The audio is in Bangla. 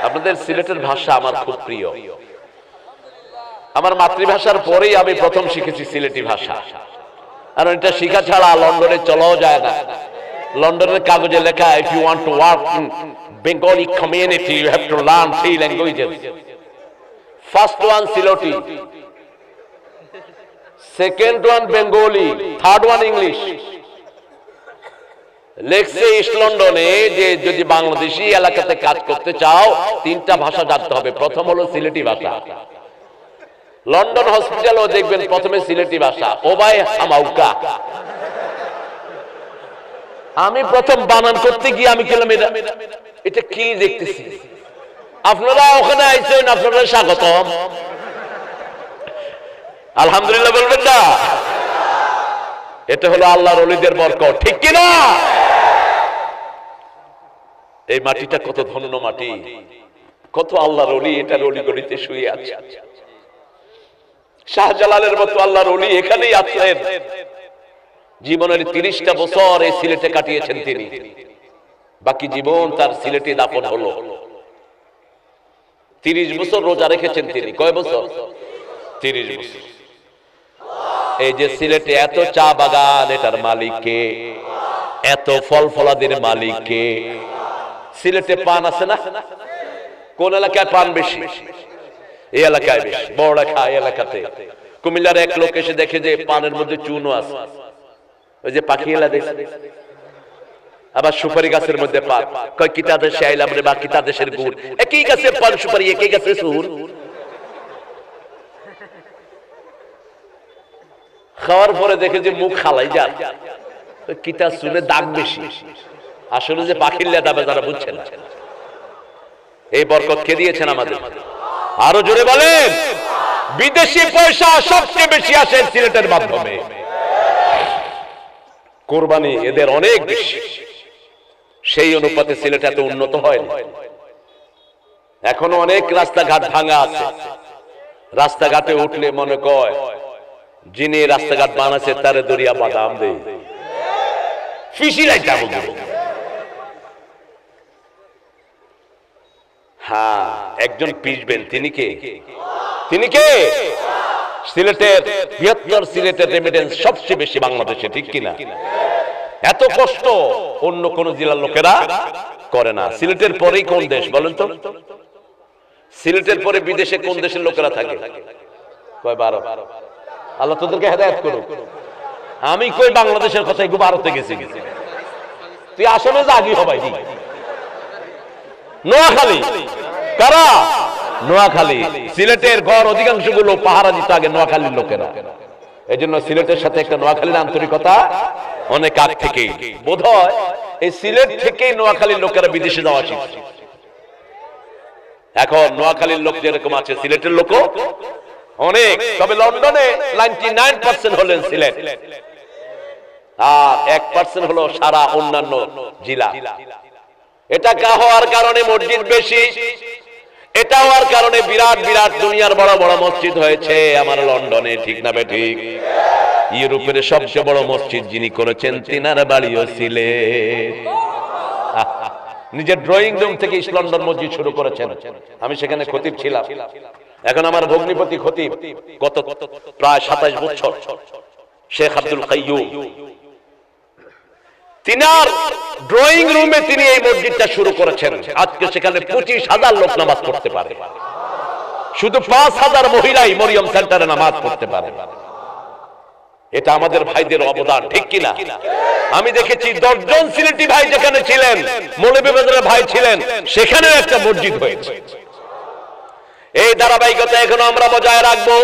আপনাদের সিলেটের ভাষা আমার খুব প্রিয়। আমার মাতৃভাষার পরেই আমি প্রথম শিখেছি সিলেটি ভাষা, কারণ এটা শিখা ছাড়া লন্ডনে চলাও যায় না। লন্ডনের কাগজে লেখা, if you want to work in Bengali community you have to learn 3 languages. First one Siloti, second one Bengali, third one English. লেখছে ইস্ট লন্ডনে যে যদি বাংলাদেশি এলাকাতে কাজ করতে চাও 3টা ভাষা জানতে হবে। প্রথম হলো সিলেটি ভাষা। লন্ডন হসপিটালও দেখবেন প্রথমে সিলেটি ভাষা, ও ভাই হামাউকা। আমি প্রথম বানান করতে গিয়ে আমি বললাম এটা কি দেখতেছি। আপনারা ওখানে আইছেন, আপনারা স্বাগতম, আলহামদুলিল্লাহ বলবেন না? এটা হলো আল্লাহর ওলিদের বরকত, ঠিক কি না? এই মাটিটা কত ধন্য মাটি, কত আল্লাহর ওলি এটার অলিগলিতে শুয়ে আছে। শাহজালালের মতো আল্লাহর ওলি এখানেই আছেন। জীবনের 30টা বছর এই সিলেটে কাটিয়েছেন তিনি, বাকি জীবন তার সিলেটে দাফন হলো। 30 বছর রোজা রেখেছেন তিনি। কয় বছর? 30 বছর। এই যে সিলেটে এত চা বাগান, এটার মালিক কে? এত ফল ফলাদির মালিক কে? সিলেটে পান আছে না? কোন এলাকায় পান বেশি? এই এলাকায় বেশি। বড়লেখা এলাকাতে কুমিল্লার এক লোক এসে দেখে যে পানের মধ্যে চুনও আছে, ওই যে পাখি এলা দেখে। আবার সুপারি গাছের মধ্যে পান, কয় কিতা দেশে আইলাম রে, বা কিতা দেশের গুড়। একই গাছে পান সুপারি, একই গাছে সুর। খাওয়ার পরে দেখে যে মুখ খালাই যায়, কিতা শুনে দাগ বেশি। আসলে যে পাখির লেদা বেচারা বুঝছে না। এই বরকত কে দিয়েছেন আমাদের? আরো জোরে বলেন। বিদেশি পয়সা সবচেয়ে বেশি আসে সিলেটের মাধ্যমে। কোরবানি এদের অনেক বেশি, সেই অনুপাতে সিলেট এত উন্নত হয়নি। এখনো অনেক রাস্তাঘাট ভাঙা আছে। রাস্তাঘাটে উঠলে মনে কয় যিনি রাস্তাঘাট বানাচ্ছে তারে দরিয়া বাদাম দেয়, ফিসিলাইটা বলবো। হ্যাঁ, একজন পিসবেন, তিনি কে? তিনি কে? সিলেটের 72 সিলেটের রেমিটেন্স সবচেয়ে বেশি বাংলাদেশে, ঠিক কিনা? এত কষ্ট অন্য কোন জেলার লোকেরা করে না। সিলেটের পরেই কোন দেশ বলেন তো? সিলেটের পরে বিদেশে কোন দেশের লোকেরা থাকে? কয় ভারত। আল্লাহ তোদেরকে হেদায়েত করুক। আমি কই বাংলাদেশের কথা, এগুলো ভারতে গেছি। তুই আসলে জাগি হবাই। নোয়াখালী কারা? নোয়াখালী। সিলেটের গড় অধিকাংশ গুলো পাহারা দিত আগে নোয়াখালীর লোকেরা। এই জন্য সিলেটের সাথে একটা নোয়াখালীর আন্তরিকতা অনেক আগ থেকেই। বোধ হয় এই সিলেট থেকেই নোয়াখালীর লোকেরা বিদেশে যাওয়া শিখছে। এখন নোয়াখালীর লোক যেরকম আছে, সিলেটের লোক অনেক। তবে লন্ডনে 99% হলেন সিলেট, আর 1% হলো সারা অন্যান্য জেলা। এটা হওয়ার কারণে মসজিদ বেশি, এটা হওয়ার কারণে বিরাট বিরাট দুনিয়ার বড় বড় মসজিদ হয়েছে আমার লন্ডনে, ঠিক না ঠিক? ইউরোপের সবচেয়ে বড় মসজিদ যিনি করেছেন তিনার বাড়িও সিলেট। নিজের ড্রয়িং রুম থেকে ইস্ট লন্ডন মসজিদ শুরু করেছেন। আমি সেখানে খতিব ছিলাম। এখন আমার ভগ্নিপতি খতিব, কত প্রায় 27 বছর, শেখ আব্দুল কাইয়ুম, তিনার ড্রয়িং রুমে তিনি এই মসজিদটা শুরু করেছেন। আজকে সেখানে 25,000 লোক নামাজ পড়তে পারে। শুধু 5,000 মহিলাই মরিয়ম সেন্টারে নামাজ পড়তে পারে। এটা আমাদের ভাইদের অবদান, ঠিক কিনা? আমি দেখেছি 10 জন সিলেটি ভাই যেখানে ছিলেন, মৌলভীবাজারের ভাই ছিলেন, সেখানেও একটা মসজিদ হয়েছে। এই ধারাবাহিকতা এখনো আমরা বজায় রাখবো।